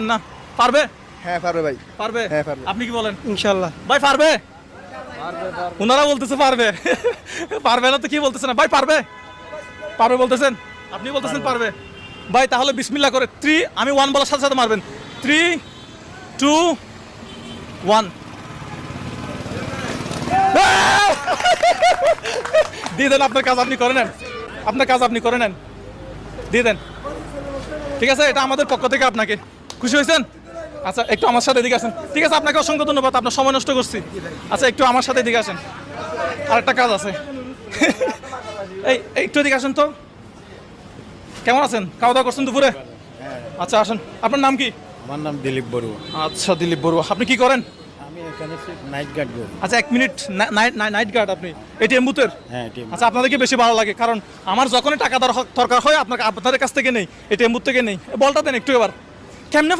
না পারবে? হ্যাঁ পারবে ভাই। পারবে? হ্যাঁ পারবে। আপনি কি বলেন? ইনশাআল্লাহ। ভাই পারবে? ওনারা বলতেছে পারবে। পারবে না তো কি বলতেছে না ভাই? পারবে? পারবে বলতেছেন? আপনি বলতেছেন পারবে। ভাই তাহলে বিসমিল্লাহ করে 3 আমি 1 বলার সাথে সাথে মারবেন। 3 2 1 দিয়ে দেন। আপনার কাজ আপনি করে নেন। আপনার কাজ আপনি করে নেন। দিয়ে দেন। ঠিক আছে, এটা আমাদের পক্ষ থেকে আপনাকে। খুশি হয়েছেন? আচ্ছা একটু আমার সাথে এদিকে আসেন। ঠিক আছে, আপনাকে অসংখ্য ধন্যবাদ, আপনার সময় নষ্ট করছি। আচ্ছা একটু আমার সাথে এদিকে আসেন, আরেকটা কাজ আছে। এই একটু এদিকে আসেন তো। কেমন আছেন? খাওয়া দাওয়া করছেন দুপুরে? আচ্ছা আসেন। আপনার নাম কি? আমার নাম দিলীপ বড়ুয়া। আচ্ছা দিলীপ বড়ুয়া। আপনি কি করেন? আমি এখানে নাইট গার্ড করি। আচ্ছা 1 মিনিট। নাইট গার্ড আপনি এটিএম বুথের? হ্যাঁ টিম। আচ্ছা আপনাদেরকে বেশি ভালো লাগে, কারণ আমার যখনই টাকা দরকার হয় আপনাদের কাছ থেকে নেই, এটিএম বুথ থেকে নেই। বলটা দেন একটু এবার। কেমনে